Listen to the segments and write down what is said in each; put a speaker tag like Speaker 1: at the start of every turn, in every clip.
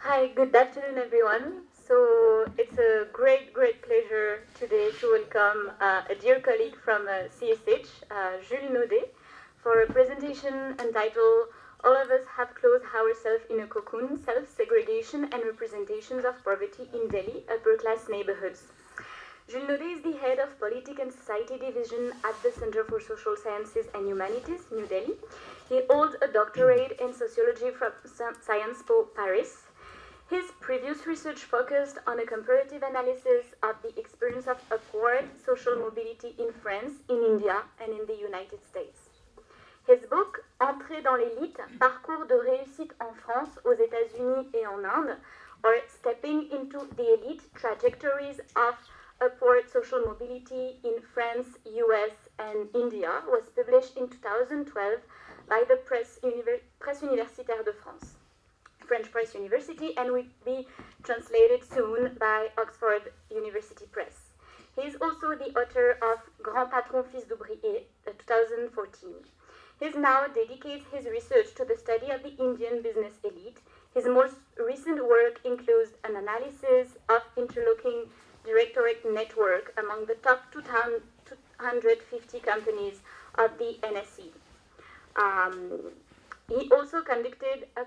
Speaker 1: Hi, good afternoon, everyone. So it's a great pleasure today to welcome a dear colleague from CSH, Jules Naudet, for a presentation entitled All of Us Have Closed Ourselves in a Cocoon, Self-Segregation and Representations of Poverty in Delhi Upper-Class Neighborhoods. Jules Naudet is the head of Politics and Society Division at the Center for Social Sciences and Humanities, New Delhi. He holds a doctorate in sociology from Sciences Po Paris. His previous research focused on a comparative analysis of the experience of upward social mobility in France, in India, and in the United States. His book, Entrer dans l'élite, parcours de réussite en France, aux États-Unis et en Inde, or Stepping into the Elite, Trajectories of Upward Social Mobility in France, US, and India, was published in 2012 by the Presse Universitaire de France. French Press University, and will be translated soon by Oxford University Press. He is also the author of Grand Patron Fils d'Ouvrier, 2014. He now dedicates his research to the study of the Indian business elite. His most recent work includes an analysis of interlocking directorate network among the top 250 companies of the NSE. He also conducted a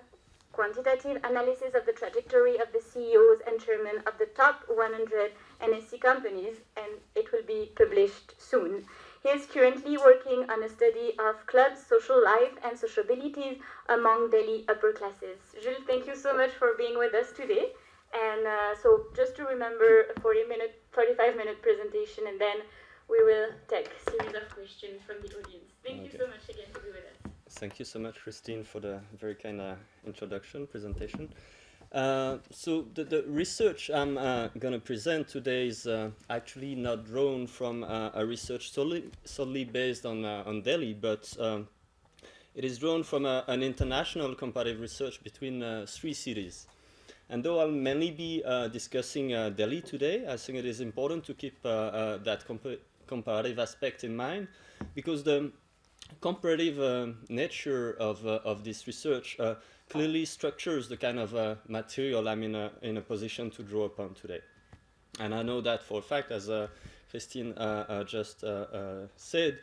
Speaker 1: quantitative analysis of the trajectory of the CEOs and chairmen of the top 100 NSE companies, and it will be published soon. He is currently working on a study of clubs, social life, and sociabilities among Delhi upper classes. Jules, thank you so much for being with us today. And so just to remember, a 45-minute presentation, and then we will take a series of questions from the audience. Thank you so much again to be with us.
Speaker 2: Thank you so much, Christine, for the very kind introduction, presentation. So the research I'm going to present today is actually not drawn from a research solely based on Delhi, but it is drawn from an international comparative research between 3 cities. And though I'll mainly be discussing Delhi today, I think it is important to keep that comparative aspect in mind, because the comparative nature of this research clearly structures the kind of material I'm in a position to draw upon today. And I know that for a fact, as Christine just said,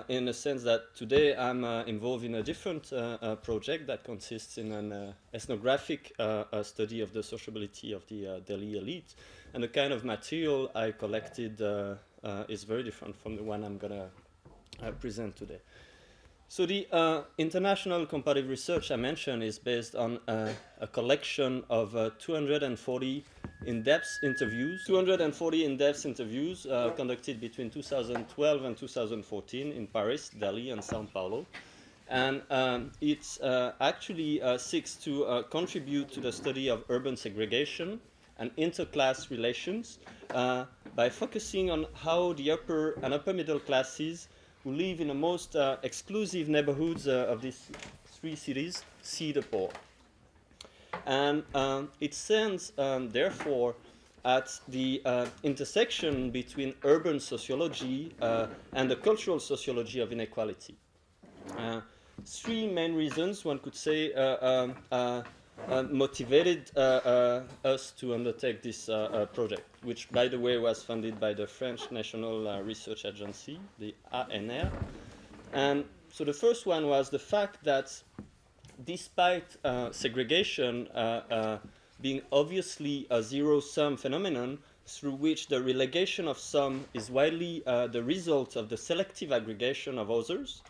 Speaker 2: in a sense that today I'm involved in a different project that consists in an ethnographic study of the sociability of the Delhi elite. And the kind of material I collected is very different from the one I'm going to present today. So the international comparative research I mentioned is based on a collection of 240 in-depth interviews. 240 in-depth interviews conducted between 2012 and 2014 in Paris, Delhi, and Sao Paulo. And it actually seeks to contribute to the study of urban segregation and interclass relations by focusing on how the upper and upper middle classes who live in the most exclusive neighborhoods of these 3 cities see the poor. And it stands, therefore, at the intersection between urban sociology and the cultural sociology of inequality. 3 main reasons, one could say, motivated us to undertake this project, which, by the way, was funded by the French National Research Agency, the ANR. And so the first one was the fact that despite segregation being obviously a zero-sum phenomenon through which the relegation of some is widely the result of the selective aggregation of others,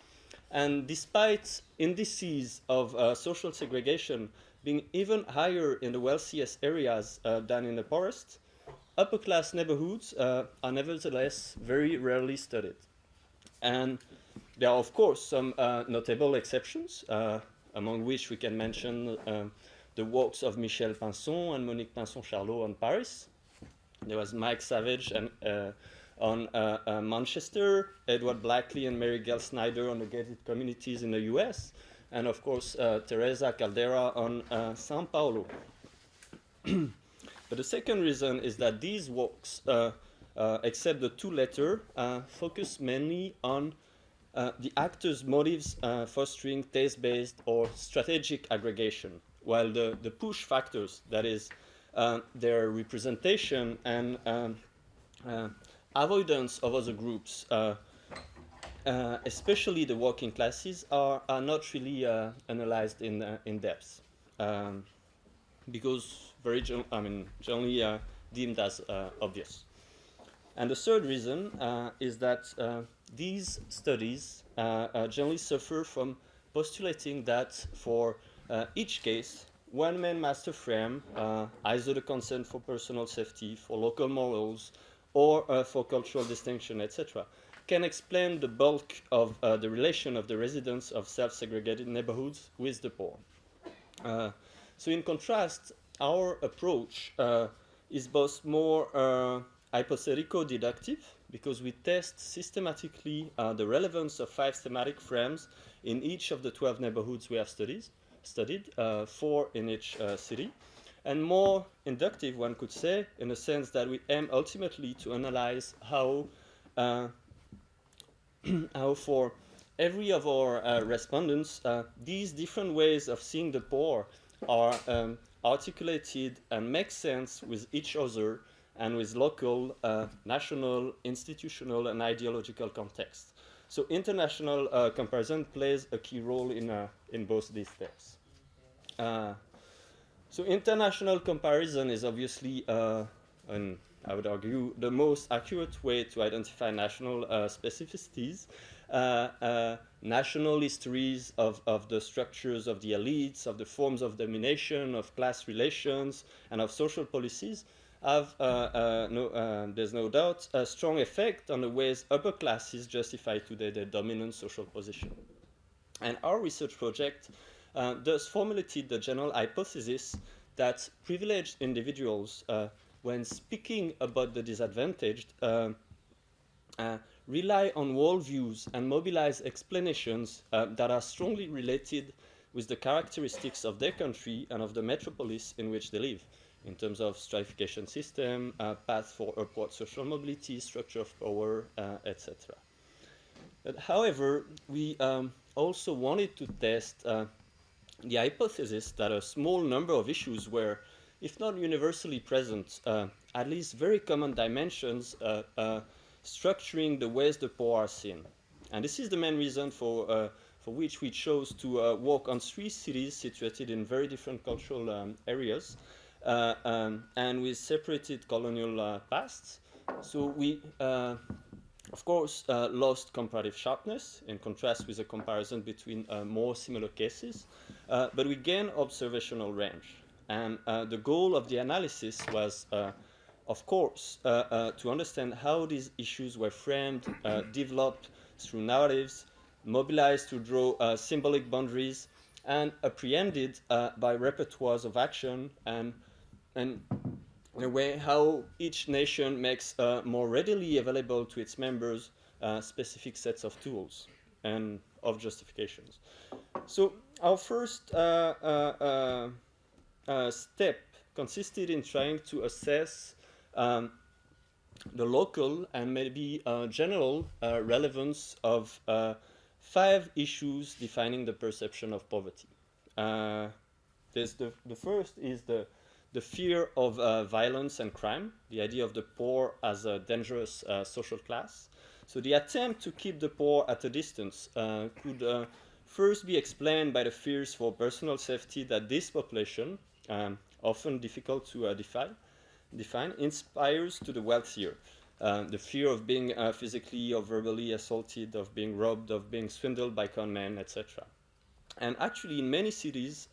Speaker 2: and despite indices of social segregation being even higher in the wealthiest areas than in the poorest, upper-class neighborhoods are nevertheless very rarely studied. And there are, of course, some notable exceptions, among which we can mention the works of Michel Pinson and Monique Pinson-Charlot on Paris. There was Mike Savage on Manchester, Edward Blackley and Mary Gail Snyder on the gated communities in the US, and of course Teresa Caldera on Sao Paulo. But the second reason is that these works, except the 2 latter, focus mainly on the actors' motives fostering taste-based or strategic aggregation, while the push factors, that is, their representation and avoidance of other groups, especially the working classes, are not really analyzed in depth, because generally deemed as obvious. And the third reason is that these studies generally suffer from postulating that for each case, one main master frame, either the concern for personal safety, for local morals, or for cultural distinction, etc., can explain the bulk of the relation of the residents of self-segregated neighborhoods with the poor. So in contrast, our approach is both more hypothetico-deductive, because we test systematically the relevance of 5 thematic frames in each of the 12 neighborhoods we have studied, 4 in each city, and more inductive, one could say, in the sense that we aim ultimately to analyze how for every of our respondents, these different ways of seeing the poor are articulated and make sense with each other and with local, national, institutional, and ideological context. So international comparison plays a key role in both these steps. So international comparison is obviously, and I would argue, the most accurate way to identify national specificities, national histories of the structures of the elites, of the forms of domination, of class relations, and of social policies have, there's no doubt, a strong effect on the ways upper classes justify today their dominant social position. And our research project thus formulated the general hypothesis that privileged individuals, when speaking about the disadvantaged, rely on worldviews and mobilize explanations that are strongly related with the characteristics of their country and of the metropolis in which they live, in terms of stratification system, path for upward social mobility, structure of power, etc. But however, we also wanted to test the hypothesis that a small number of issues were, if not universally present, at least very common dimensions structuring the ways the poor are seen. And this is the main reason for which we chose to work on 3 cities situated in very different cultural areas and with separated colonial pasts. So we, of course, lost comparative sharpness in contrast with a comparison between more similar cases, but we gained observational range. And the goal of the analysis was, of course, to understand how these issues were framed, developed through narratives, mobilized to draw symbolic boundaries, and apprehended by repertoires of action, and in a way how each nation makes more readily available to its members specific sets of tools and of justifications. So our first step consisted in trying to assess the local and maybe general relevance of 5 issues defining the perception of poverty. The first is the fear of violence and crime, the idea of the poor as a dangerous social class. So the attempt to keep the poor at a distance could first be explained by the fears for personal safety that this population, often difficult to define, inspires to the wealthier. The fear of being physically or verbally assaulted, of being robbed, of being swindled by con men, etc. And actually, in many cities,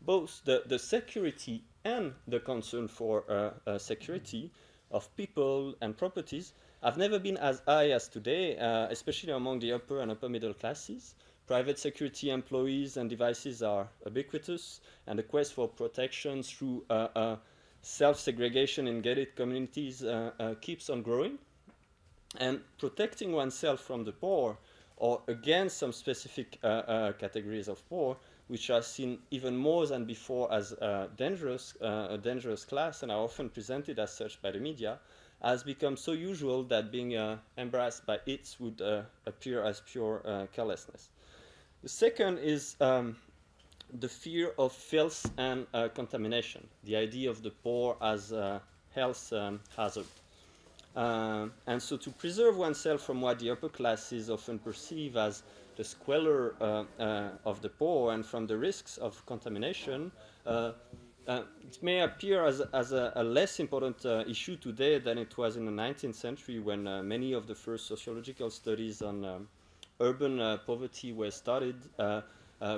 Speaker 2: both the security and the concern for security of people and properties have never been as high as today, especially among the upper and upper middle classes. Private security employees and devices are ubiquitous, and the quest for protection through self-segregation in gated communities keeps on growing. And protecting oneself from the poor, or against some specific categories of poor, which are seen even more than before as a dangerous class and are often presented as such by the media, has become so usual that being embarrassed by it would appear as pure carelessness. The second is the fear of filth and contamination, the idea of the poor as a health hazard. And so to preserve oneself from what the upper classes often perceive as the squalor of the poor and from the risks of contamination, it may appear as a less important issue today than it was in the 19th century when many of the first sociological studies on urban poverty were started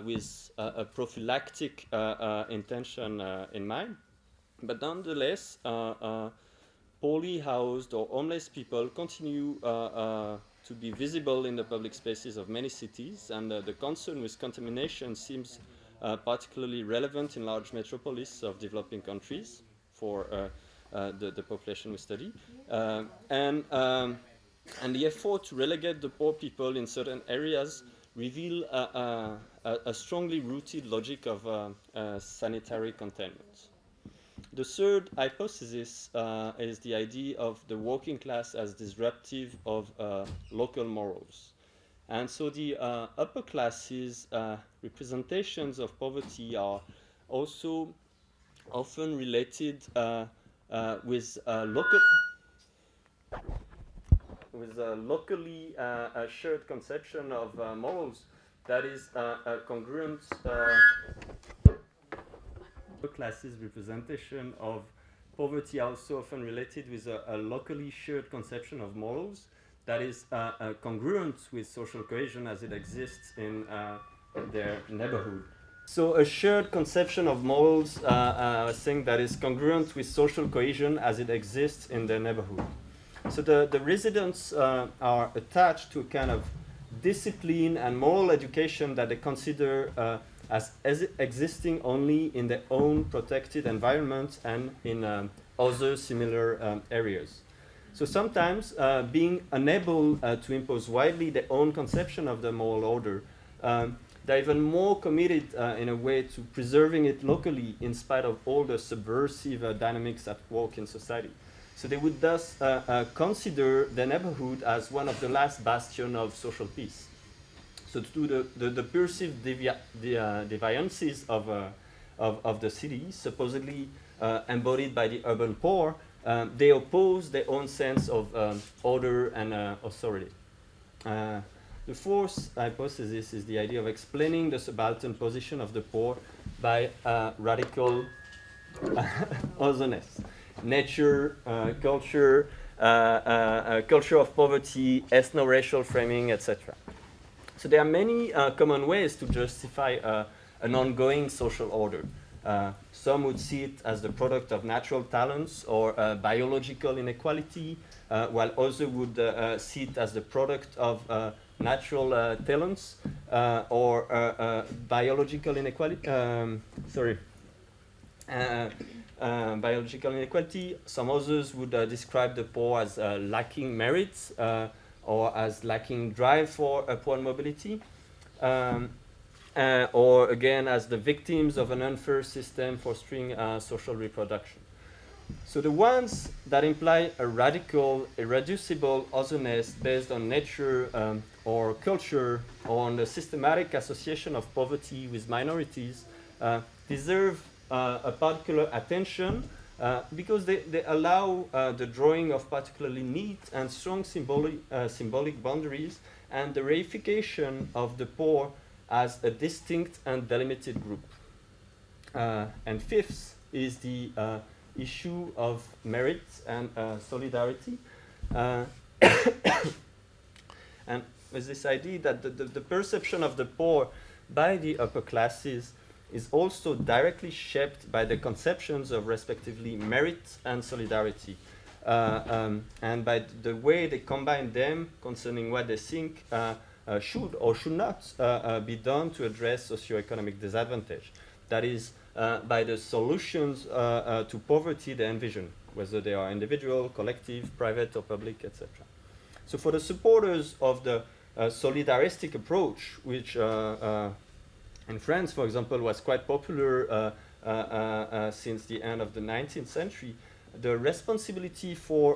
Speaker 2: with a prophylactic intention in mind. But nonetheless, poorly housed or homeless people continue to be visible in the public spaces of many cities, and the concern with contamination seems particularly relevant in large metropolis of developing countries for the population we study. And the effort to relegate the poor people in certain areas reveal a strongly rooted logic of sanitary containment. The third hypothesis is the idea of the working class as disruptive of local morals. And so the upper classes' representations of poverty are also often related with a locally shared conception of morals that is congruent classes representation of poverty also often related with a locally shared conception of morals that is congruent with social cohesion as it exists in their neighborhood. So a shared conception of morals, thing that is congruent with social cohesion as it exists in their neighborhood. So the residents are attached to a kind of discipline and moral education that they consider as existing only in their own protected environment and in other similar areas. So sometimes being unable to impose widely their own conception of the moral order, they're even more committed in a way to preserving it locally in spite of all the subversive dynamics at work in society. So they would thus consider the neighborhood as one of the last bastions of social peace. So to the perceived deviances of the city, supposedly embodied by the urban poor, they oppose their own sense of order and authority. The fourth hypothesis is the idea of explaining the subaltern position of the poor by radical otherness. Nature, culture, culture of poverty, ethno-racial framing, etc. So there are many common ways to justify an ongoing social order. Some would see it as the product of natural talents or biological inequality, while others would see it as the product of natural talents or biological inequality. Biological inequality. Some others would describe the poor as lacking merits or as lacking drive for upward mobility, or again as the victims of an unfair system fostering social reproduction. So the ones that imply a radical, irreducible otherness based on nature or culture or on the systematic association of poverty with minorities deserve a particular attention because they allow the drawing of particularly neat and strong symbolic boundaries and the reification of the poor as a distinct and delimited group. And fifth is the issue of merit and solidarity. And with this idea that the perception of the poor by the upper classes is also directly shaped by the conceptions of respectively merit and solidarity, and by the way they combine them concerning what they think should or should not be done to address socioeconomic disadvantage. That is, by the solutions to poverty they envision, whether they are individual, collective, private, or public, etc. So for the supporters of the solidaristic approach, which in France, for example, was quite popular since the end of the 19th century, the responsibility for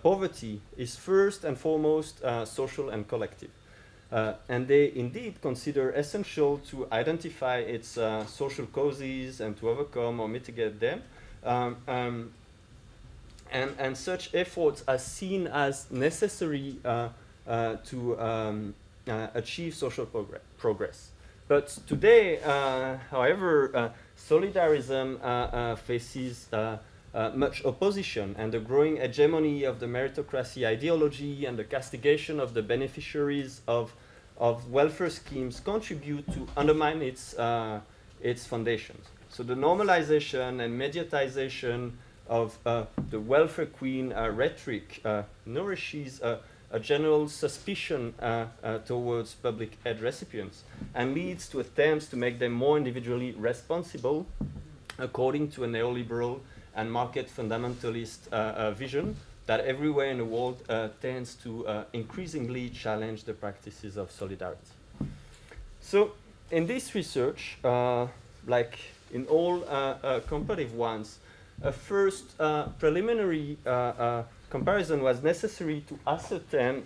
Speaker 2: poverty is first and foremost social and collective. And they indeed consider essential to identify its social causes and to overcome or mitigate them. And such efforts are seen as necessary to achieve social progress. But today, however, solidarism faces much opposition, and the growing hegemony of the meritocracy ideology and the castigation of the beneficiaries of welfare schemes contribute to undermine its foundations. So the normalization and mediatization of the welfare queen rhetoric nourishes a general suspicion towards public aid recipients and leads to attempts to make them more individually responsible according to a neoliberal and market fundamentalist vision that everywhere in the world tends to increasingly challenge the practices of solidarity. So in this research, like in all comparative ones, a first preliminary comparison was necessary to ascertain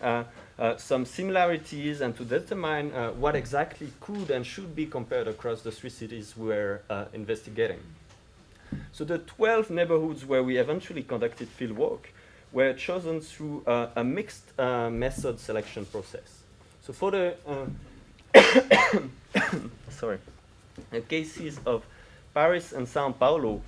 Speaker 2: some similarities and to determine what exactly could and should be compared across the three cities we were investigating. So the 12 neighborhoods where we eventually conducted field work were chosen through a mixed method selection process. So for the the cases of Paris and Sao Paulo,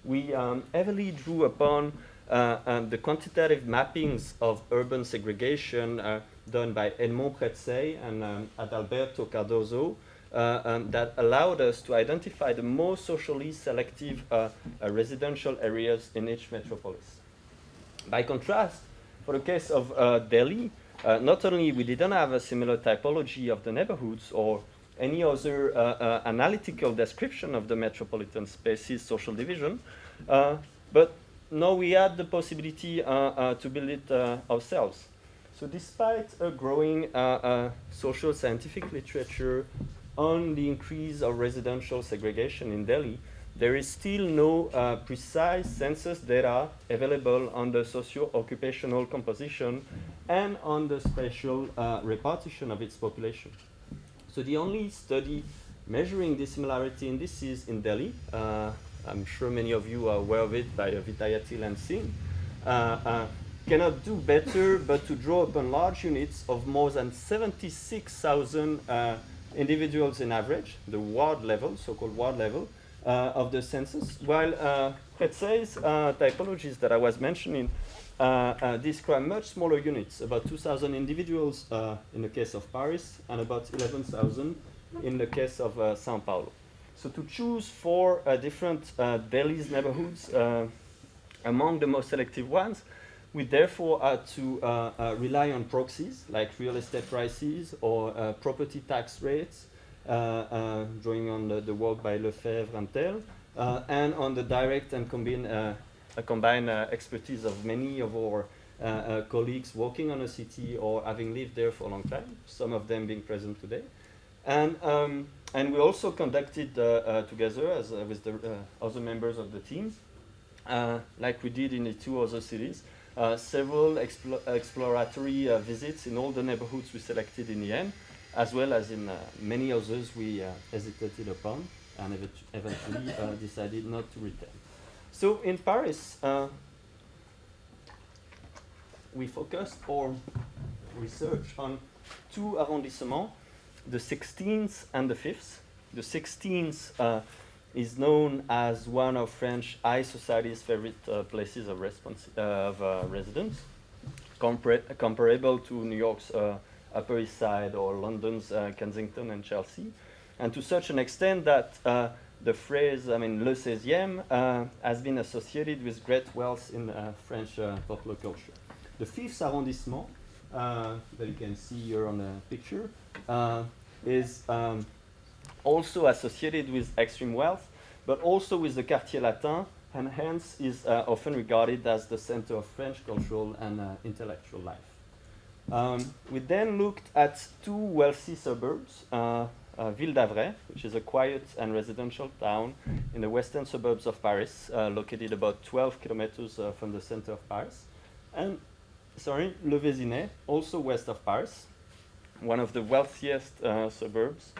Speaker 2: we heavily drew upon the quantitative mappings of urban segregation done by Edmond Pretzey and Adalberto Cardozo that allowed us to identify the most socially selective residential areas in each metropolis. By contrast, for the case of Delhi, not only we didn't have a similar typology of the neighborhoods or any other analytical description of the metropolitan space's social division, but no, we had the possibility to build it ourselves. So despite a growing social scientific literature on the increase of residential segregation in Delhi, there is still no precise census data available on the socio-occupational composition and on the spatial repartition of its population. So the only study measuring dissimilarity in this is in Delhi. I'm sure many of you are aware of it by Vitayatil and Singh. Cannot do better but to draw upon large units of more than 76,000 individuals in average, the ward level, so-called ward level, of the census, while Pretzey's typologies that I was mentioning describe much smaller units, about 2,000 individuals in the case of Paris and about 11,000 in the case of Sao Paulo. So to choose four different Delhi's neighborhoods among the most selective ones, we therefore had to rely on proxies like real estate prices or property tax rates, drawing on the work by Lefebvre and Tel, and on the direct and combined expertise of many of our colleagues working on a city or having lived there for a long time, some of them being present today. And we also conducted together as, with the other members of the team, like we did in the two other cities, several exploratory visits in all the neighborhoods we selected in the end, as well as in many others we hesitated upon and eventually decided not to return. So in Paris, we focused our research on two arrondissements, the 16th and the 5th. The 16th is known as one of French high society's favorite places of residence, comparable to New York's Upper East Side or London's Kensington and Chelsea, and to such an extent that the phrase, I mean, le 16e, has been associated with great wealth in French popular culture. The 5th arrondissement, that you can see here on the picture, is also associated with extreme wealth, but also with the Quartier Latin, and hence is often regarded as the center of French cultural and intellectual life. We then looked at two wealthy suburbs, Ville d'Avray, which is a quiet and residential town in the western suburbs of Paris, located about 12 kilometers from the center of Paris, and Le Vésinet, also west of Paris, one of the wealthiest suburbs,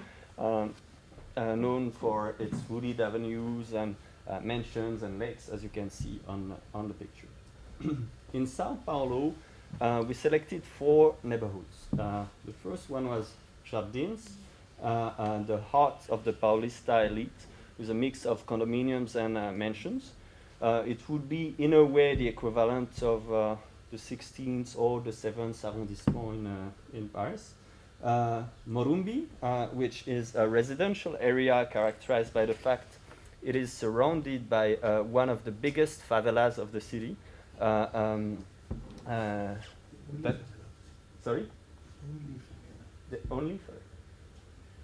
Speaker 2: known for its wooded avenues and mansions and lakes, as you can see on the picture. In Sao Paulo, we selected 4 neighborhoods. The first one was Jardins, the heart of the Paulista elite, with a mix of condominiums and mansions. It would be, in a way, the equivalent of the 16th or the 7th arrondissement in Paris. Morumbi, which is a residential area characterized by the fact it is surrounded by one of the biggest favelas of the city. Sorry? The only favela.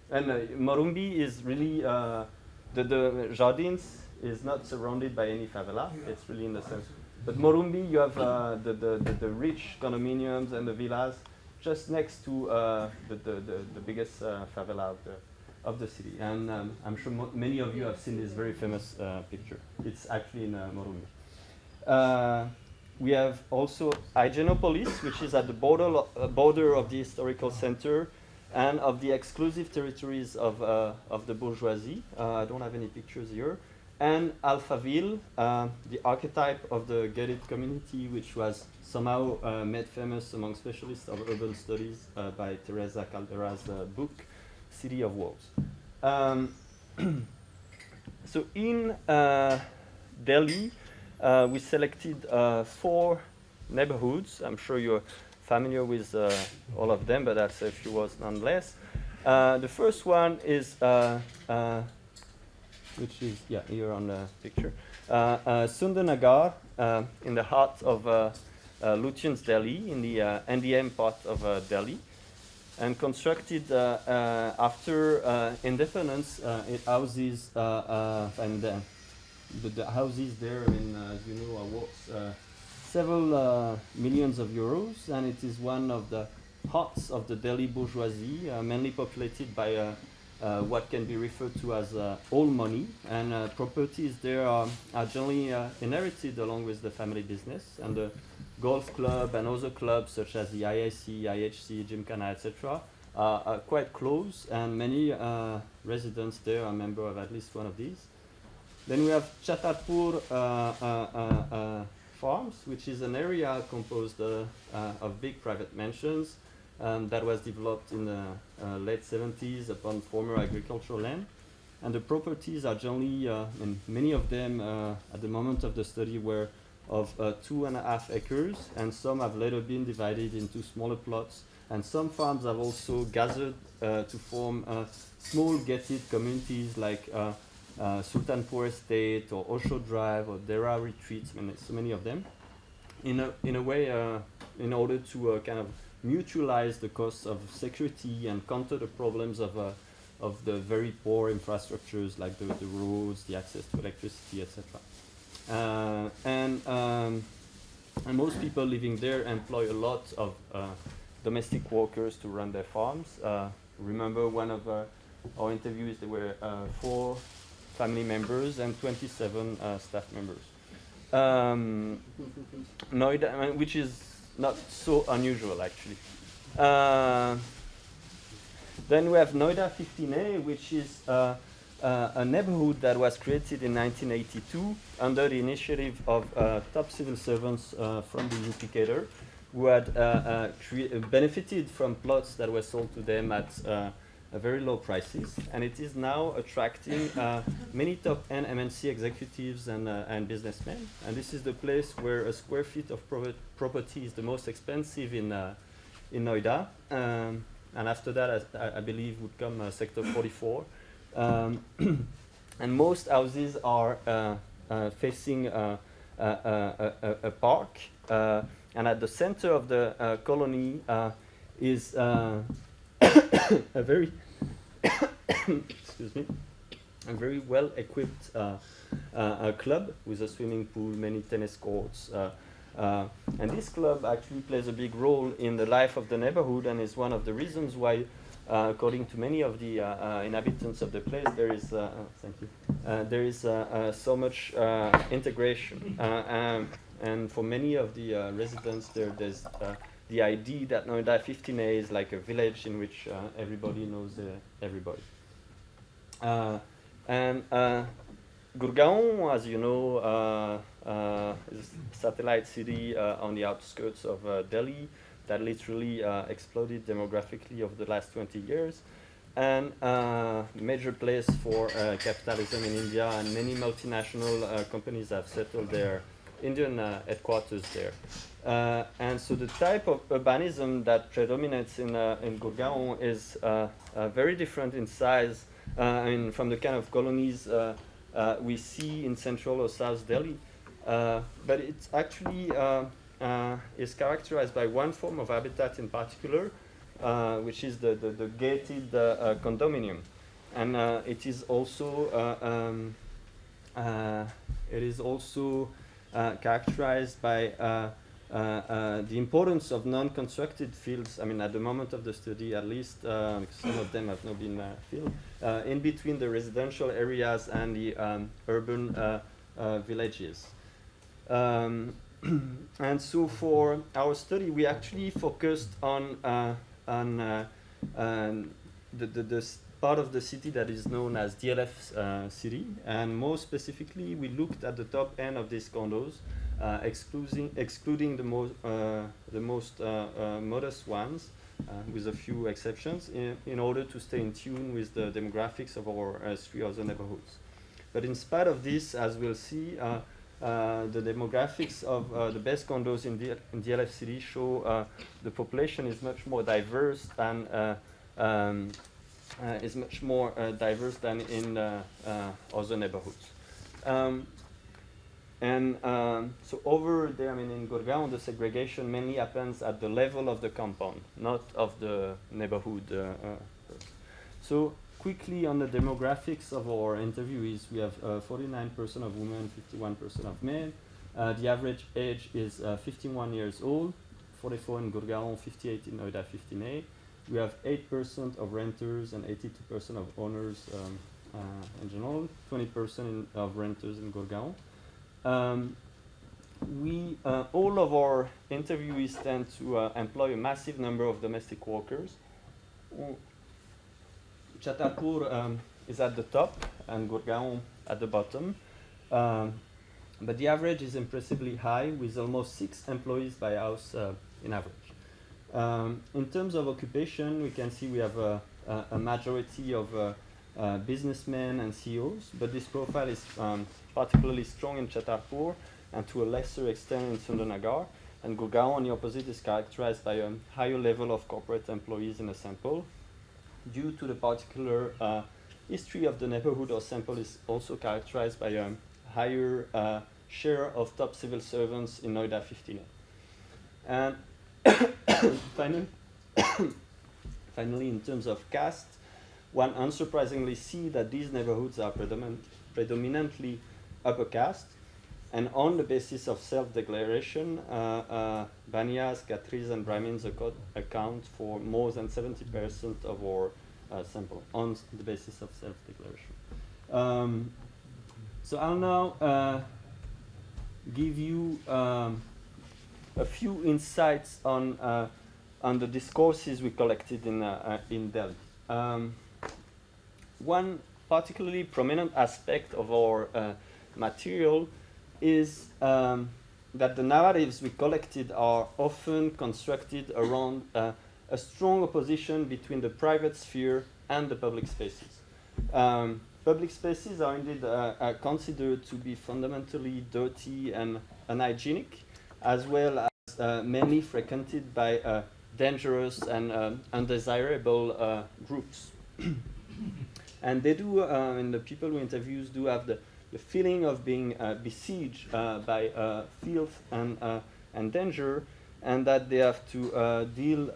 Speaker 2: And Morumbi is really, the Jardins is not surrounded by any favela. It's really in the center. But Morumbi, you have the rich condominiums and the villas just next to the biggest favela of the city. And I'm sure many of you have seen this very famous picture. It's actually in Morumbi. We have also Hygienopolis, which is at the border of the historical center and of the exclusive territories of the bourgeoisie. I don't have any pictures here. And Alphaville, the archetype of the gated community, which was somehow made famous among specialists of urban studies by Teresa Caldera's book, City of Walls. So in Delhi, we selected 4 neighborhoods. I'm sure you're familiar with all of them, but that's a few words nonetheless. The first one is which is here on the picture. Sundarnagar, in the heart of Lutyens Delhi, in the NDM part of Delhi, and constructed after independence. It houses and the houses there, I mean, as you know, are worth several millions of euros, and it is one of the hearts of the Delhi bourgeoisie, mainly populated by what can be referred to as old money, and properties there are generally inherited along with the family business, and the golf club and other clubs such as the IIC, IHC, Gymkhana, etc. Are quite close, and many residents there are members of at least one of these. Then we have Chatarpur Farms, which is an area composed of big private mansions that was developed in the late 70s upon former agricultural land. And the properties are generally, and many of them at the moment of the study were of 2.5 acres, and some have later been divided into smaller plots. And some farms have also gathered to form small gated communities like Sultanpur Estate or Osho Drive or Dera Retreats, I mean, so many of them. In a way, in order to kind of mutualize the costs of security and counter the problems of the very poor infrastructures like the roads, the access to electricity, etc. And most people living there employ a lot of domestic workers to run their farms. Remember one of our interviews, there were 4 family members and 27 staff members. Noida, which is not so unusual actually. Then we have Noida 15A, which is a neighborhood that was created in 1982 under the initiative of top civil servants from the Unificator, who had benefited from plots that were sold to them at very low prices, and it is now attracting many top-end MNC executives and businessmen. And this is the place where a square feet of property is the most expensive in Noida. And after that, I believe, would come Sector 44. And most houses are facing a park, and at the center of the colony is a very excuse me, a very well-equipped club with a swimming pool, many tennis courts. And this club actually plays a big role in the life of the neighborhood, and is one of the reasons why, according to many of the inhabitants of the place, there is there is so much integration. And for many of the residents, there's the idea that Noida 15A is like a village in which everybody knows everybody. And Gurgaon, as you know, is a satellite city on the outskirts of Delhi that literally exploded demographically over the last 20 years, and major place for capitalism in India, and many multinational companies have settled their Indian headquarters there. And so the type of urbanism that predominates in Gurgaon is very different in size from the kind of colonies we see in central or south Delhi. But it's actually is characterized by one form of habitat in particular, which is the gated condominium. And it is also characterized by the importance of non-constructed fields. I mean, at the moment of the study, at least, because some of them have not been filled, in between the residential areas and the urban villages. And so for our study, we actually focused on the part of the city that is known as DLF city, and more specifically, we looked at the top end of these condos, excluding the most modest ones, with a few exceptions, in order to stay in tune with the demographics of our 3 other neighborhoods. But in spite of this, as we'll see, the demographics of the best condos in DLF city show the population is much more diverse than in other neighborhoods. So over there, I mean, in Gurgaon, the segregation mainly happens at the level of the compound, not of the neighborhood. So quickly on the demographics of our interviewees, we have 49% of women, 51% of men. The average age is 51 years old, 44 in Gurgaon, 58 in Noida 15A. We have 8% of renters and 82% of owners in general, 20% of renters in Gurgaon. All of our interviewees tend to employ a massive number of domestic workers. Chhatarpur is at the top and Gurgaon at the bottom. But the average is impressively high, with almost 6 employees by house in average. In terms of occupation, we can see we have a majority of businessmen and CEOs, but this profile is particularly strong in Chhatarpur and to a lesser extent in Sundarnagar. And Gurgaon, on the opposite, is characterized by a higher level of corporate employees in a sample. Due to the particular history of the neighborhood, our sample is also characterized by a higher share of top civil servants in Noida 15A. And finally, in terms of caste, one unsurprisingly see that these neighborhoods are predominantly upper caste, and on the basis of self-declaration, Banyas, Khatris, and Brahmins account for more than 70% of our sample on the basis of self-declaration. So I'll now give you a few insights on the discourses we collected in Delhi. One particularly prominent aspect of our material is that the narratives we collected are often constructed around a strong opposition between the private sphere and the public spaces. Public spaces are indeed considered to be fundamentally dirty and unhygienic, as well as mainly frequented by dangerous and undesirable groups. And they do, and the people who interviews do have the feeling of being besieged by filth and danger, and that they have to deal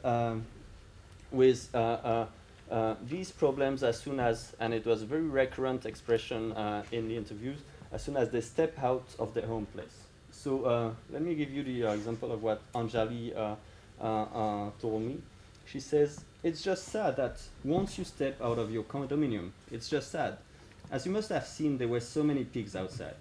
Speaker 2: with these problems as soon as, and it was a very recurrent expression in the interviews, as soon as they step out of their home place. So let me give you the example of what Anjali told me. She says, it's just sad that once you step out of your condominium, it's just sad. As you must have seen, there were so many pigs outside.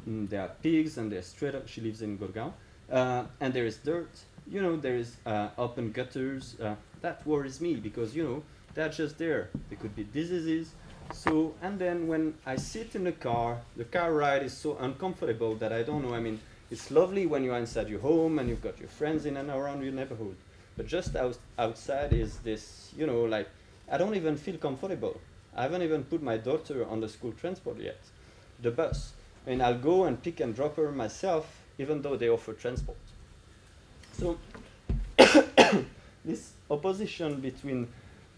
Speaker 2: There are pigs and they're straight up, she lives in Gurgaon, and there is dirt. you know, there is open gutters. That worries me because, you know, they're just there. There could be diseases. So, and then when I sit in the car ride is so uncomfortable that I don't know. I mean, it's lovely when you're inside your home and you've got your friends in and around your neighborhood. But just outside is this, you know, like, I don't even feel comfortable. I haven't even put my daughter on the school transport yet, the bus. And I'll go and pick and drop her myself, even though they offer transport. So this opposition between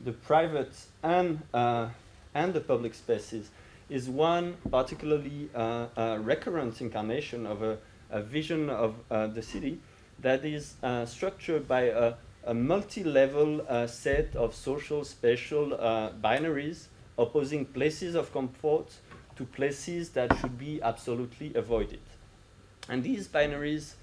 Speaker 2: the private and the public spaces is one particularly recurrent incarnation of a vision of the city that is structured by a multi-level set of social spatial binaries opposing places of comfort to places that should be absolutely avoided. And these binaries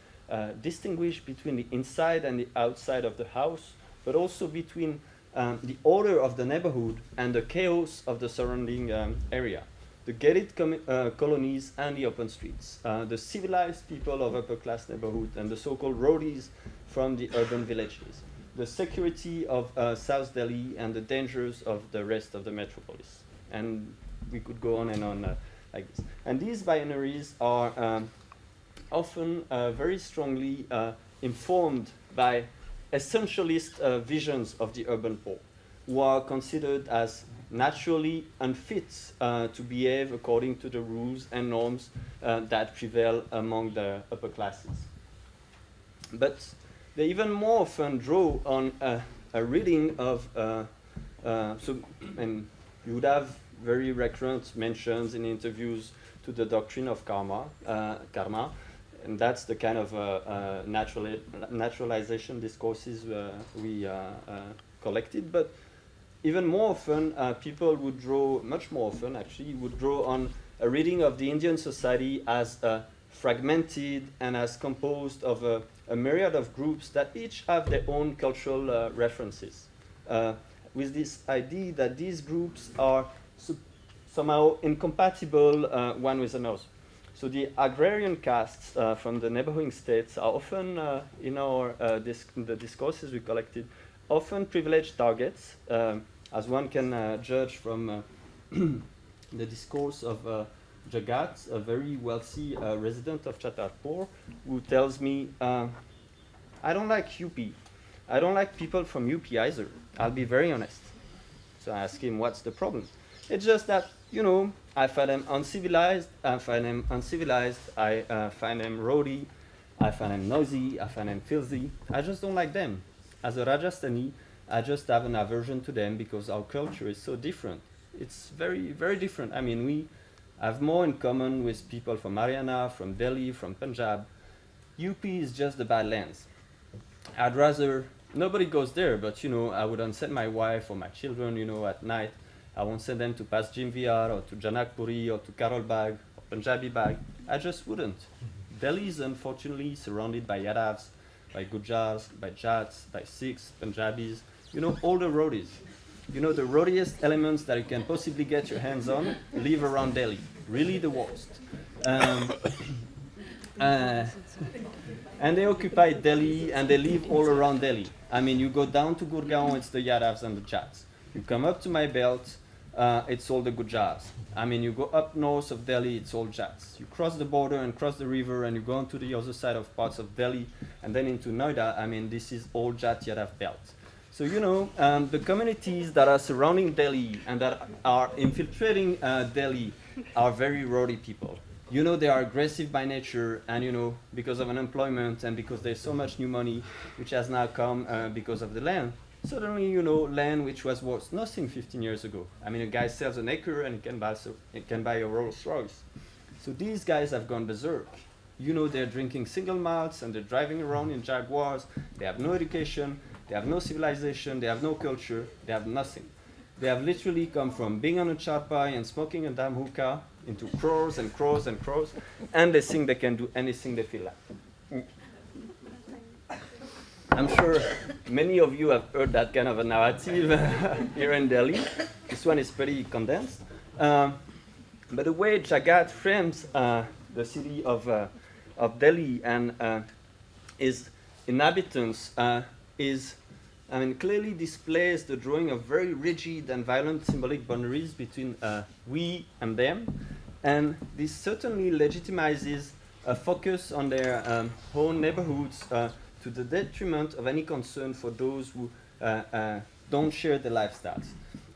Speaker 2: distinguish between the inside and the outside of the house, but also between the order of the neighborhood and the chaos of the surrounding area. The gated colonies and the open streets, the civilized people of upper-class neighborhoods and the so-called roadies from the urban villages, the security of South Delhi and the dangers of the rest of the metropolis. And we could go on and on like this. And these binaries are often very strongly informed by essentialist visions of the upper poor, who are considered as naturally unfit to behave according to the rules and norms that prevail among the upper classes. But they even more often draw on a reading of, and you would have very recurrent mentions in interviews to the doctrine of karma, and that's the kind of naturalization discourses we collected. But even more often, people would draw, much more often actually, would draw on a reading of the Indian society as fragmented and as composed of a myriad of groups that each have their own cultural references, with this idea that these groups are somehow incompatible one with another. So the agrarian castes from the neighboring states are often, in the discourses we collected, often privileged targets, as one can judge from the discourse of Jagat, a very wealthy resident of Chhatarpur, who tells me, I don't like UP. I don't like people from UP either. I'll be very honest. So I ask him, what's the problem? It's just that, you know, I find them uncivilized, I find them rowdy, I find them noisy, I find them filthy. I just don't like them. As a Rajasthani, I just have an aversion to them because our culture is so different. It's very, very different. I mean, we have more in common with people from Haryana, from Delhi, from Punjab. UP is just the Badlands. I'd rather, nobody goes there, but, you know, I wouldn't send my wife or my children, you know, at night. I won't send them to Pasjim Vihar or to Janakpuri or to Karol Bagh or Punjabi Bagh. I just wouldn't. Delhi is unfortunately surrounded by Yadavs, by Gujars, by Jats, by Sikhs, Punjabis, you know, all the roadies. You know, the roadiest elements that you can possibly get your hands on live around Delhi. Really the worst. And they occupy Delhi and they live all around Delhi. I mean, you go down to Gurgaon, it's the Yadavs and the Jats. You come up to my belt, it's all the Gujars. I mean, you go up north of Delhi, it's all Jats. You cross the border and cross the river and you go on to the other side of parts of Delhi and then into Noida. I mean, this is all Jat Yadav belt. So, you know, the communities that are surrounding Delhi and that are infiltrating Delhi are very rowdy people. You know, they are aggressive by nature and, you know, because of unemployment and because there's so much new money which has now come because of the land. Suddenly, you know, land which was worth nothing 15 years ago. I mean, a guy sells an acre and he can buy a Rolls Royce. So these guys have gone berserk. You know, they're drinking single malts and they're driving around in Jaguars. They have no education, they have no civilization, they have no culture, they have nothing. They have literally come from being on a charpai and smoking a damn hookah into crores and crores and crores, and they think they can do anything they feel like. I'm sure many of you have heard that kind of a narrative here in Delhi. This one is pretty condensed. But the way Jagat frames the city of Delhi and is inhabitants is, I mean, clearly displays the drawing of very rigid and violent symbolic boundaries between we and them, and this certainly legitimizes a focus on their own neighborhoods to the detriment of any concern for those who don't share the lifestyles.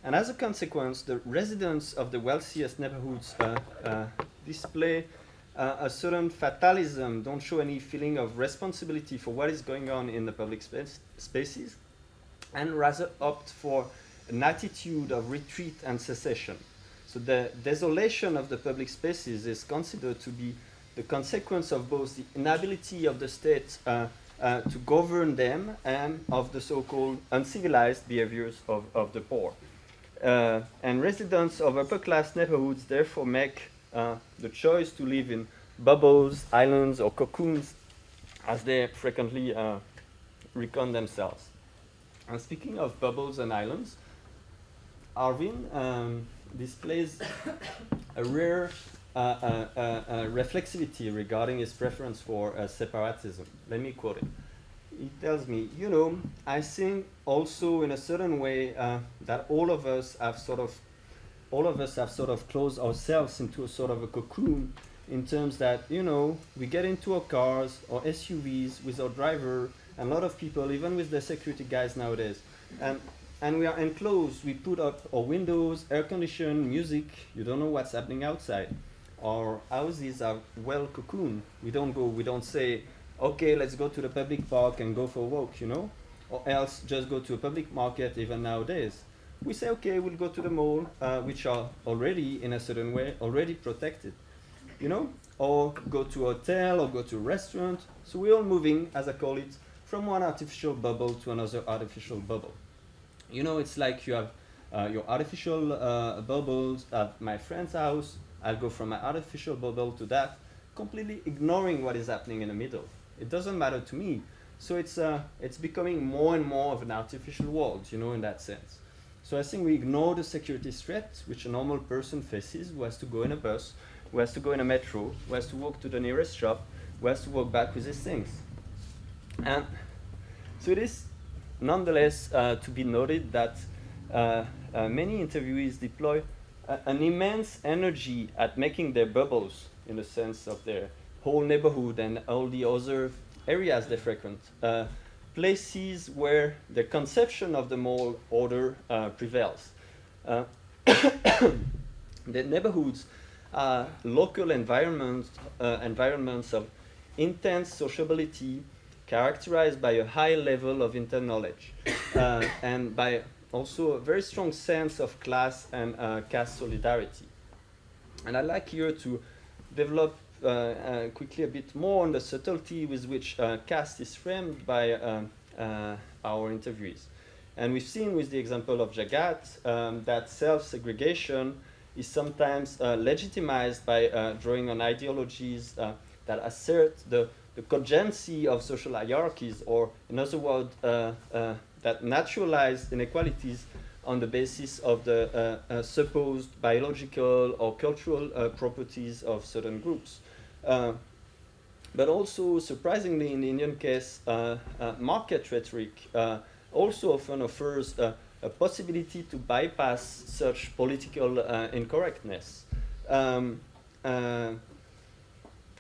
Speaker 2: And as a consequence, the residents of the wealthiest neighborhoods display a certain fatalism, don't show any feeling of responsibility for what is going on in the public spaces, and rather opt for an attitude of retreat and secession. So the desolation of the public spaces is considered to be the consequence of both the inability of the state to govern them and of the so-called uncivilized behaviors of the poor. And residents of upper-class neighborhoods therefore make the choice to live in bubbles, islands, or cocoons, as they frequently recon themselves. And speaking of bubbles and islands, Arvin displays a rare reflexivity regarding his preference for separatism. Let me quote it. He tells me, you know, I think also in a certain way that all of us have sort of closed ourselves into a sort of a cocoon, in terms that, you know, we get into our cars or SUVs with our driver, and a lot of people, even with the security guys nowadays, and we are enclosed. We put up our windows, air conditioned, music. You don't know what's happening outside. Our houses are well cocooned. We don't say, okay, let's go to the public park and go for a walk, you know, or else just go to a public market. Even nowadays, we say, okay, we'll go to the mall, which are already in a certain way already protected, you know, or go to a hotel or go to a restaurant. So we're all moving, as I call it, from one artificial bubble to another artificial bubble. You know, it's like you have your artificial bubbles at my friend's house. I'll go from my artificial bubble to that, completely ignoring what is happening in the middle. It doesn't matter to me. So it's becoming more and more of an artificial world, you know, in that sense. So I think we ignore the security threat which a normal person faces, who has to go in a bus, who has to go in a metro, who has to walk to the nearest shop, who has to walk back with his things. And so it is nonetheless to be noted that many interviewees deploy an immense energy at making their bubbles, in the sense of their whole neighborhood and all the other areas they frequent, places where the conception of the mall order prevails. The neighborhoods are local environments of intense sociability, characterized by a high level of interknowledge and by also a very strong sense of class and caste solidarity. And I'd like here to develop quickly a bit more on the subtlety with which caste is framed by our interviewees. And we've seen with the example of Jagat that self-segregation is sometimes legitimized by drawing on ideologies that assert the cogency of social hierarchies, or in other words, that naturalize inequalities on the basis of the supposed biological or cultural properties of certain groups. But also, surprisingly, in the Indian case, market rhetoric also often offers a possibility to bypass such political incorrectness.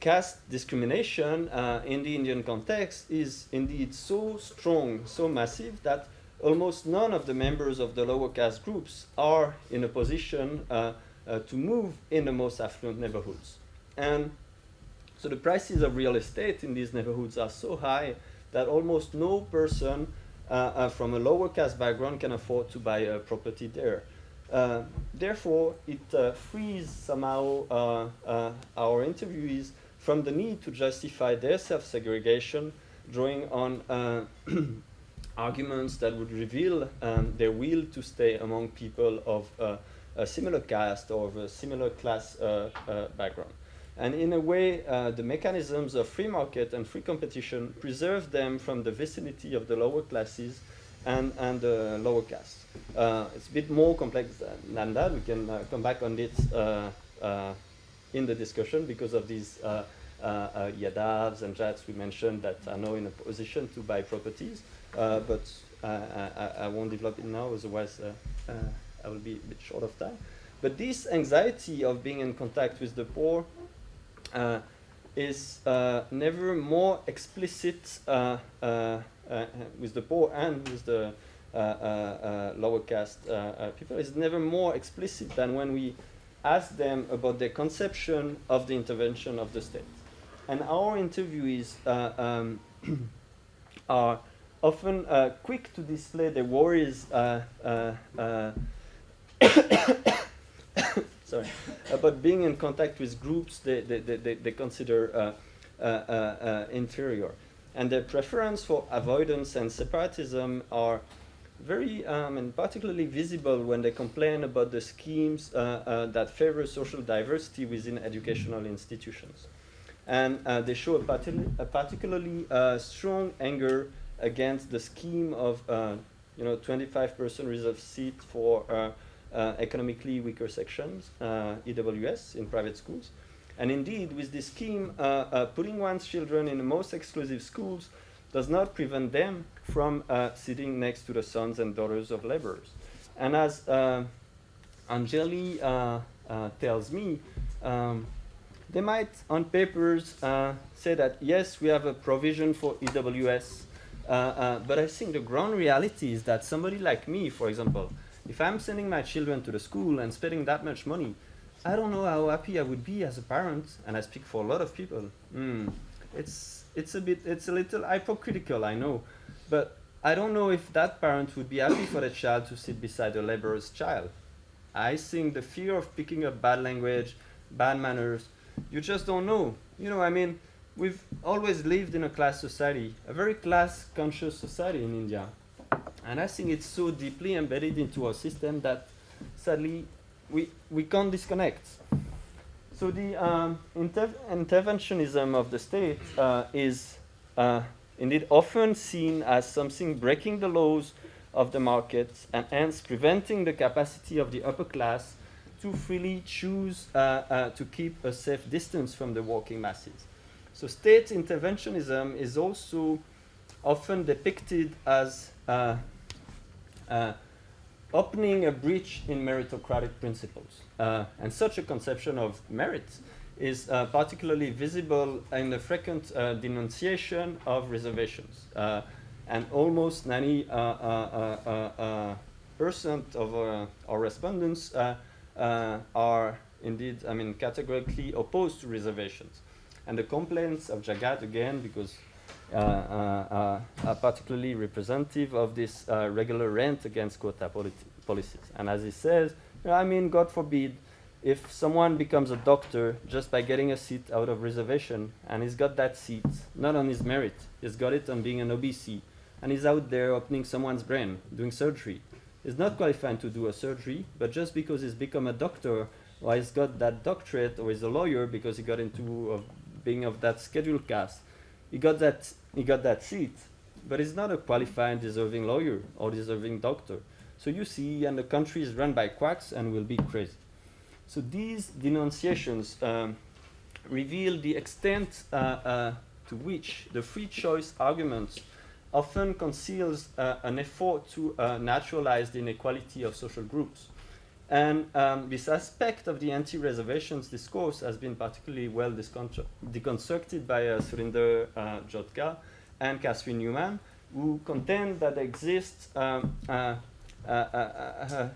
Speaker 2: Caste discrimination in the Indian context is indeed so strong, so massive, that almost none of the members of the lower caste groups are in a position to move in the most affluent neighborhoods. And so the prices of real estate in these neighborhoods are so high that almost no person from a lower caste background can afford to buy a property there. Therefore, it frees somehow our interviewees from the need to justify their self-segregation, drawing on arguments that would reveal their will to stay among people of a similar caste or of a similar class background. And in a way, the mechanisms of free market and free competition preserve them from the vicinity of the lower classes and the lower caste. It's a bit more complex than that. We can come back on it in the discussion because of these Yadavs and Jats we mentioned that are now in a position to buy properties, but I won't develop it now, otherwise I will be a bit short of time. But this anxiety of being in contact with the poor is never more explicit with the poor and with the lower caste people. It's never more explicit than when we ask them about their conception of the intervention of the state. And our interviewees are often quick to display their worries sorry, about being in contact with groups they consider inferior. And their preference for avoidance and separatism are very and particularly visible when they complain about the schemes that favor social diversity within educational institutions. And they show a particularly strong anger against the scheme of 25% reserved seat for economically weaker sections, EWS, in private schools. And indeed, with this scheme, putting one's children in the most exclusive schools does not prevent them from sitting next to the sons and daughters of laborers. And as Angeli tells me, they might, on papers, say that, yes, we have a provision for EWS, but I think the ground reality is that somebody like me, for example, if I'm sending my children to the school and spending that much money, I don't know how happy I would be as a parent, and I speak for a lot of people. It's a little hypocritical, I know, but I don't know if that parent would be happy for the child to sit beside a laborer's child. I think the fear of picking up bad language, bad manners, you just don't know. We've always lived in a class society, a very class-conscious society in India. And I think it's so deeply embedded into our system that sadly we can't disconnect. So the interventionism of the state is indeed often seen as something breaking the laws of the market and hence preventing the capacity of the upper class to freely choose to keep a safe distance from the working masses. So state interventionism is also often depicted as opening a breach in meritocratic principles. And such a conception of merit is particularly visible in the frequent denunciation of reservations. And almost 90% of our respondents are indeed, categorically opposed to reservations. And the complaints of Jagat, again, because are particularly representative of this regular rant against quota policies. And as he says, God forbid, if someone becomes a doctor just by getting a seat out of reservation, and he's got that seat, not on his merit, he's got it on being an OBC, and he's out there opening someone's brain, doing surgery. He's not qualified to do a surgery, but just because he's become a doctor, or he's got that doctorate, or he's a lawyer because he got into being of that scheduled caste, he got that seat, but he's not a qualified, deserving lawyer or deserving doctor. So you see, and the country is run by quacks and will be crazy. So these denunciations reveal the extent to which the free choice argument often conceals an effort to naturalize the inequality of social groups. And this aspect of the anti-reservations discourse has been particularly well deconstructed by Surinder Jotka and Catherine Newman, who contend that there exists a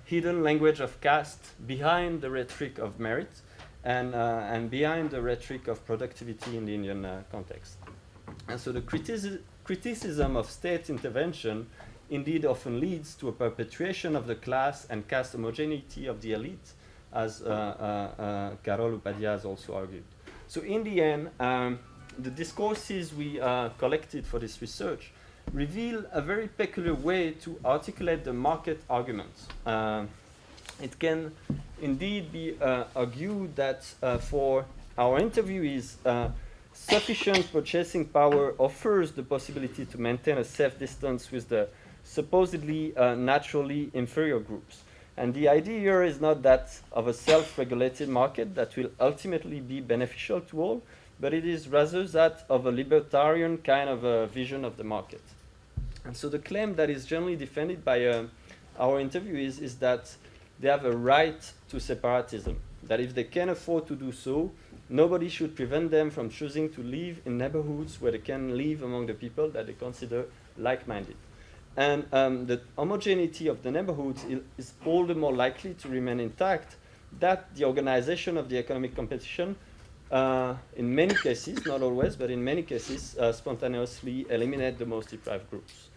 Speaker 2: hidden language of caste behind the rhetoric of merit and behind the rhetoric of productivity in the Indian context. And so the criticism of state intervention indeed often leads to a perpetuation of the class and caste homogeneity of the elite, as Carol Upadhyay has also argued. So in the end, the discourses we collected for this research reveal a very peculiar way to articulate the market argument. It can indeed be argued that for our interviewees, sufficient purchasing power offers the possibility to maintain a safe distance with the supposedly naturally inferior groups. And the idea here is not that of a self-regulated market that will ultimately be beneficial to all, but it is rather that of a libertarian kind of a vision of the market. And so the claim that is generally defended by our interviewees is that they have a right to separatism, that if they can afford to do so, nobody should prevent them from choosing to live in neighborhoods where they can live among the people that they consider like-minded. And the homogeneity of the neighborhoods is all the more likely to remain intact that the organization of the economic competition, in many cases, not always, but in many cases, spontaneously eliminate the most deprived groups.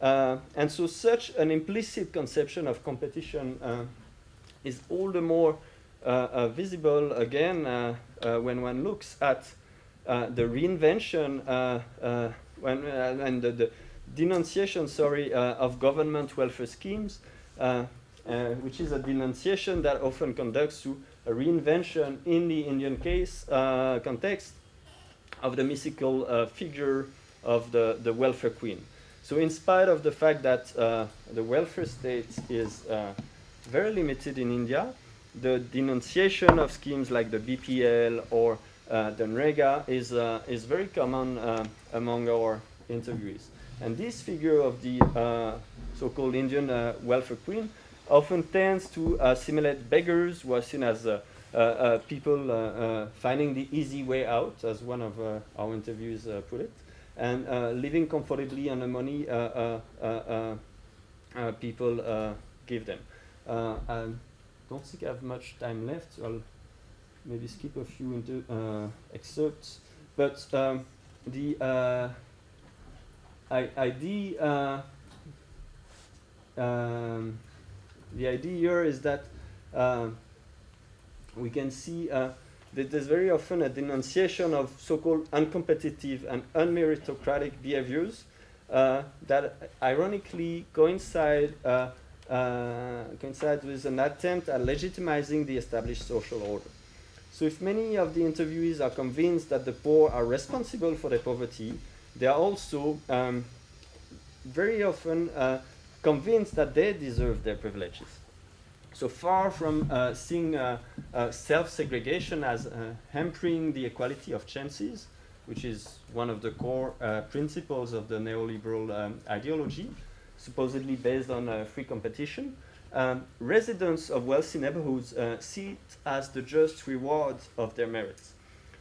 Speaker 2: And so such an implicit conception of competition is all the more visible again when one looks at the reinvention and the denunciation, of government welfare schemes, which is a denunciation that often conducts to a reinvention in the Indian case context of the mythical figure of the welfare queen. So in spite of the fact that the welfare state is very limited in India, the denunciation of schemes like the BPL or the NREGA is very common among our interviewees. And this figure of the so-called Indian welfare queen often tends to simulate beggars who are seen as people finding the easy way out, as one of our interviews put it, and living comfortably on the money people give them. I don't think I have much time left, so I'll maybe skip a few excerpts. But the idea here is that we can see that there's very often a denunciation of so-called uncompetitive and unmeritocratic behaviors that ironically coincide with an attempt at legitimizing the established social order. So if many of the interviewees are convinced that the poor are responsible for their poverty, they are also very often convinced that they deserve their privileges. So far from seeing self-segregation as hampering the equality of chances, which is one of the core principles of the neoliberal ideology, supposedly based on free competition, residents of wealthy neighborhoods see it as the just reward of their merits.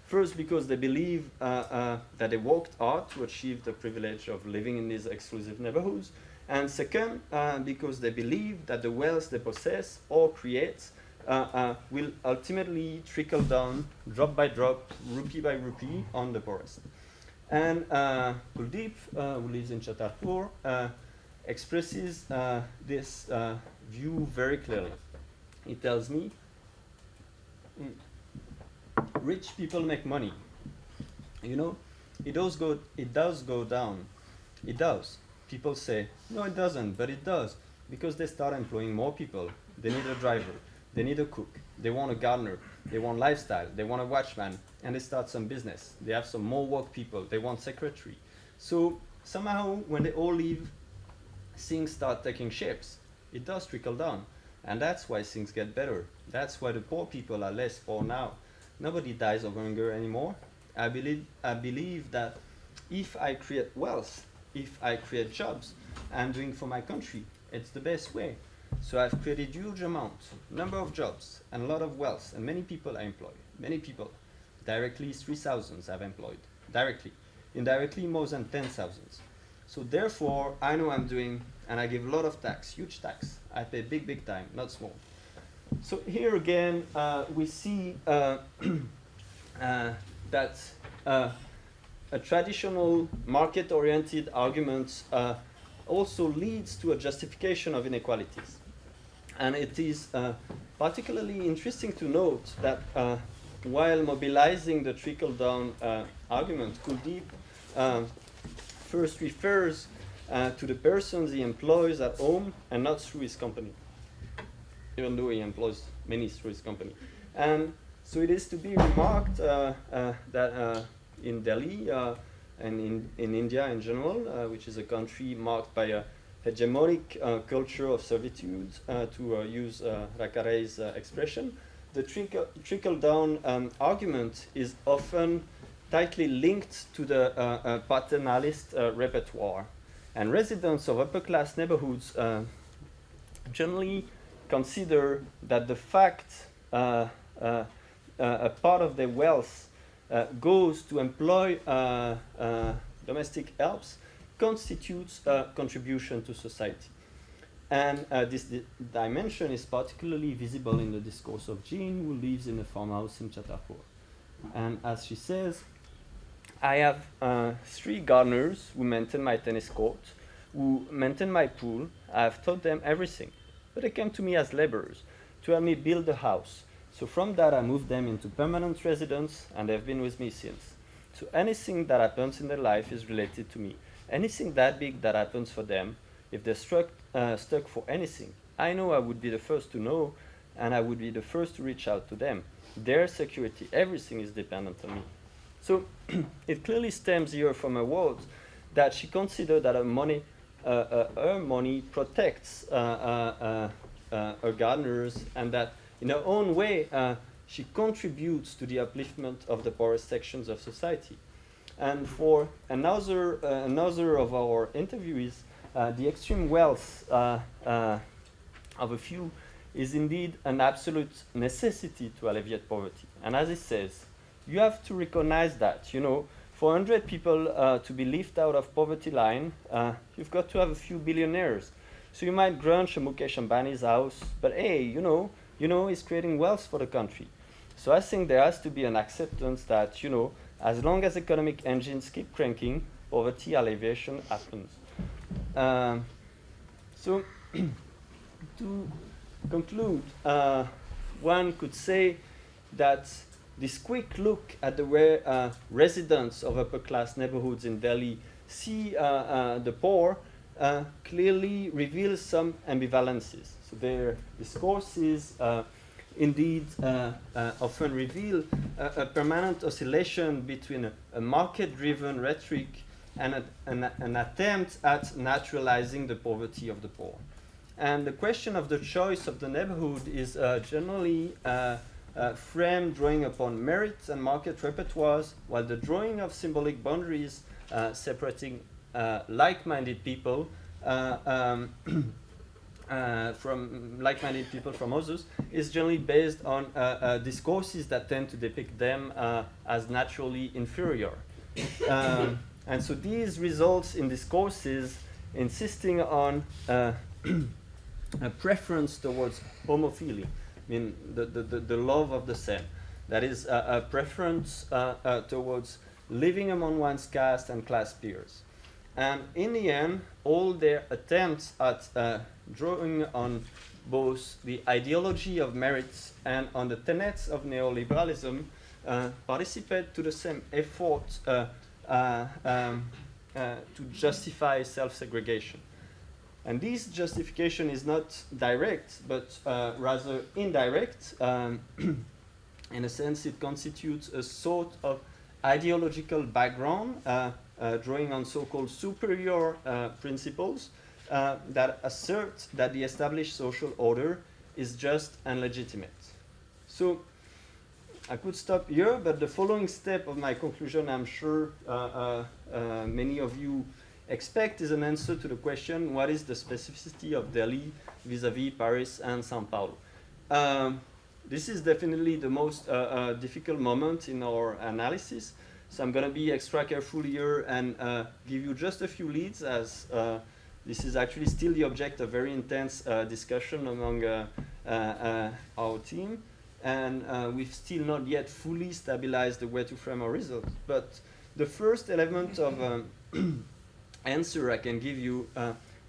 Speaker 2: First, because they believe that they worked hard to achieve the privilege of living in these exclusive neighborhoods. And second, because they believe that the wealth they possess or create will ultimately trickle down, drop by drop, rupee by rupee, on the poorest. And Kuldeep, who lives in Chhatarpur, expresses this view very clearly. He tells me, rich people make money. You know, it does go down. It does. People say, no, it doesn't, but it does, because they start employing more people. They need a driver, they need a cook, they want a gardener, they want lifestyle, they want a watchman, and they start some business. They have some more work people, they want secretary. So somehow, when they all leave, things start taking shapes. It does trickle down, and that's why things get better. That's why the poor people are less poor now. Nobody dies of hunger anymore. I believe that if I create wealth, if I create jobs, I'm doing for my country. It's the best way. So I've created huge number of jobs, and a lot of wealth, and many people I employ. Many people. Directly, 3,000 I've employed. Directly. Indirectly, more than 10,000. So therefore, I know I'm doing, and I give a lot of tax, huge tax. I pay big time, not small. So here again, we see that a traditional market-oriented argument also leads to a justification of inequalities. And it is particularly interesting to note that while mobilizing the trickle-down argument, Kuldeep first refers to the persons he employs at home and not through his company, even though he employs many through his company. And so it is to be remarked that in Delhi and in India in general, which is a country marked by a hegemonic culture of servitude, to use Rakare's expression, the trickle-down argument is often tightly linked to the paternalist repertoire. And residents of upper-class neighborhoods generally consider that the fact a part of their wealth goes to employ domestic helps constitutes a contribution to society. And this dimension is particularly visible in the discourse of Jean, who lives in a farmhouse in Chatarpur. And as she says, I have 3 gardeners who maintain my tennis court, who maintain my pool. I have taught them everything, but they came to me as laborers to help me build a house. So from that, I moved them into permanent residence, and they've been with me since. So anything that happens in their life is related to me. Anything that big that happens for them, if they're stuck for anything, I know I would be the first to know, and I would be the first to reach out to them. Their security, everything is dependent on me. So it clearly stems here from her words that she considered that her money protects her gardeners, and that in her own way she contributes to the upliftment of the poorest sections of society. And for another of our interviewees, the extreme wealth of a few is indeed an absolute necessity to alleviate poverty. And as it says, you have to recognize that, for 100 people to be lifted out of poverty line, you've got to have a few billionaires. So you might grunge a Mukesh Ambani's house, but hey, he's creating wealth for the country. So I think there has to be an acceptance that, as long as economic engines keep cranking, poverty alleviation happens. So to conclude, one could say that this quick look at the way residents of upper-class neighborhoods in Delhi see the poor clearly reveals some ambivalences. So their discourses indeed often reveal a permanent oscillation between a market-driven rhetoric and an attempt at naturalizing the poverty of the poor. And the question of the choice of the neighborhood is generally framed drawing upon merits and market repertoires, while the drawing of symbolic boundaries separating like-minded people from others is generally based on discourses that tend to depict them as naturally inferior. And so these results in discourses insisting on a preference towards homophilia, I mean the love of the same. That is a preference towards living among one's caste and class peers. And in the end, all their attempts at drawing on both the ideology of merits and on the tenets of neoliberalism participate to the same effort to justify self-segregation. And this justification is not direct, but rather indirect. In a sense, it constitutes a sort of ideological background drawing on so-called superior principles that assert that the established social order is just and legitimate. So I could stop here, but the following step of my conclusion, I'm sure many of you expect, is an answer to the question, what is the specificity of Delhi vis-à-vis Paris and Sao Paulo? This is definitely the most difficult moment in our analysis. So I'm going to be extra careful here and give you just a few leads, as this is actually still the object of very intense discussion among our team. And we've still not yet fully stabilized the way to frame our results. But the first element of answer I can give you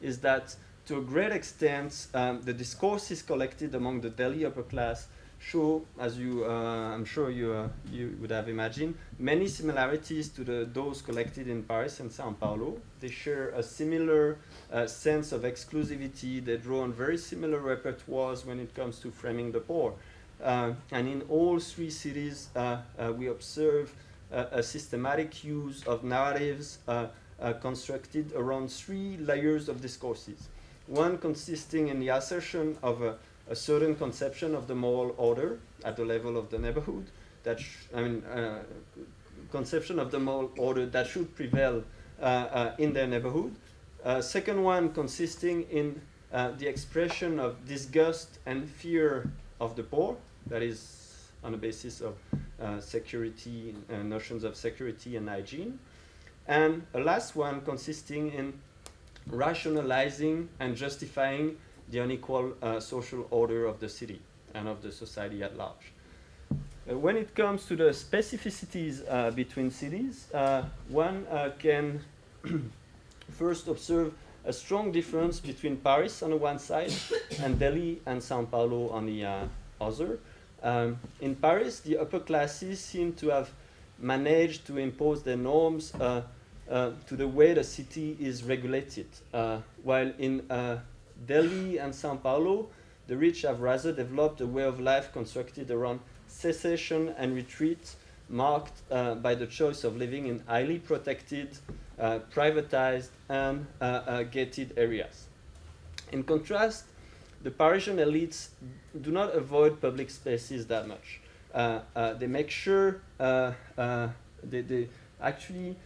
Speaker 2: is that to a great extent, the discourses collected among the Delhi upper class show, as I'm sure you would have imagined, many similarities to those collected in Paris and Sao Paulo. They share a similar sense of exclusivity. They draw on very similar repertoires when it comes to framing the poor. And in all 3 cities, we observe a systematic use of narratives constructed around 3 layers of discourses. One consisting in the assertion of a certain conception of the moral order at the level of the neighborhood that conception of the moral order that should prevail in their neighborhood. Second one consisting in the expression of disgust and fear of the poor, that is on the basis of security, notions of security and hygiene. And a last one consisting in rationalizing and justifying the unequal social order of the city and of the society at large. When it comes to the specificities between cities, one can first observe a strong difference between Paris on the one side and Delhi and Sao Paulo on the other. In Paris, the upper classes seem to have managed to impose their norms to the way the city is regulated, while in Delhi and Sao Paulo, the rich have rather developed a way of life constructed around cessation and retreat, marked by the choice of living in highly protected, privatized, and gated areas. In contrast, the Parisian elites do not avoid public spaces that much. They make sure they actually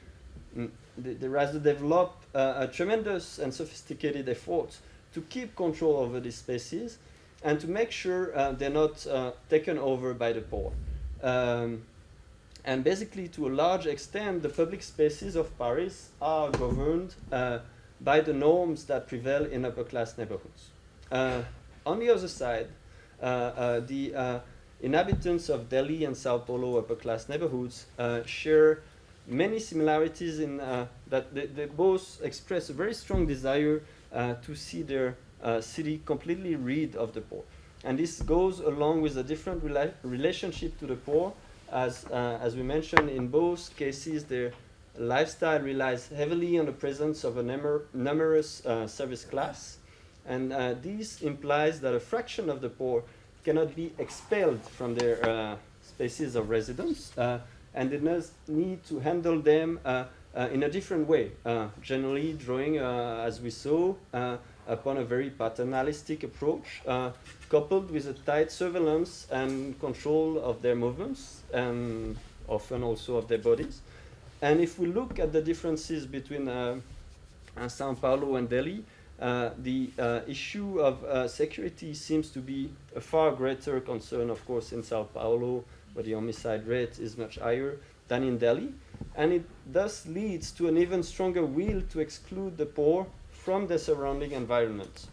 Speaker 2: they rather develop a tremendous and sophisticated effort to keep control over these spaces and to make sure they're not taken over by the poor. And basically, to a large extent, the public spaces of Paris are governed by the norms that prevail in upper-class neighborhoods. On the other side, the inhabitants of Delhi and Sao Paulo upper-class neighborhoods share many similarities in that they both express a very strong desire to see their city completely rid of the poor. And this goes along with a different relationship to the poor. As we mentioned, in both cases, their lifestyle relies heavily on the presence of a numerous service class. And this implies that a fraction of the poor cannot be expelled from their spaces of residence, and they must need to handle them in a different way, generally drawing, as we saw, upon a very paternalistic approach, coupled with a tight surveillance and control of their movements, and often also of their bodies. And if we look at the differences between Sao Paulo and Delhi, the issue of security seems to be a far greater concern, of course, in Sao Paulo, where the homicide rate is much higher than in Delhi. And it thus leads to an even stronger will to exclude the poor from the surrounding environment.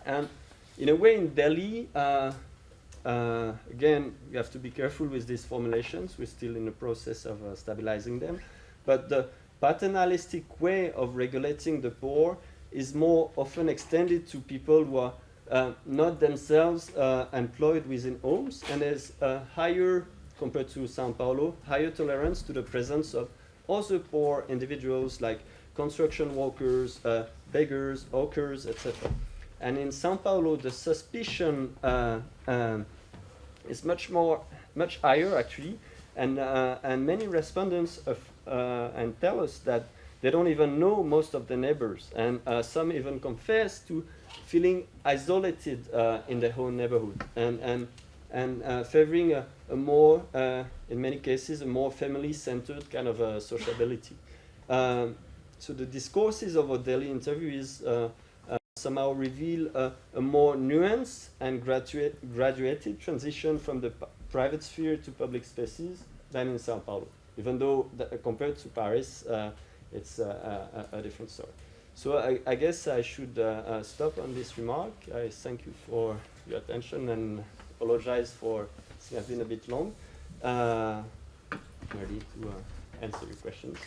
Speaker 2: And in a way, in Delhi, again, you have to be careful with these formulations. We're still in the process of stabilizing them. But the paternalistic way of regulating the poor is more often extended to people who are not themselves employed within homes, and there's a higher, compared to Sao Paulo, higher tolerance to the presence of other poor individuals like construction workers, beggars, hawkers, etc. And in Sao Paulo, the suspicion is much higher actually, and many respondents and tell us that they don't even know most of the neighbors, and some even confess to feeling isolated in their own neighborhood, and favoring a more, in many cases, a more family-centered kind of sociability. So the discourses of our daily interviews somehow reveal a more nuanced and graduated transition from the private sphere to public spaces than in Sao Paulo, even though compared to Paris, it's a different story. So I guess I should stop on this remark. I thank you for your attention and apologize for it has been a bit long. I'm ready to answer your questions.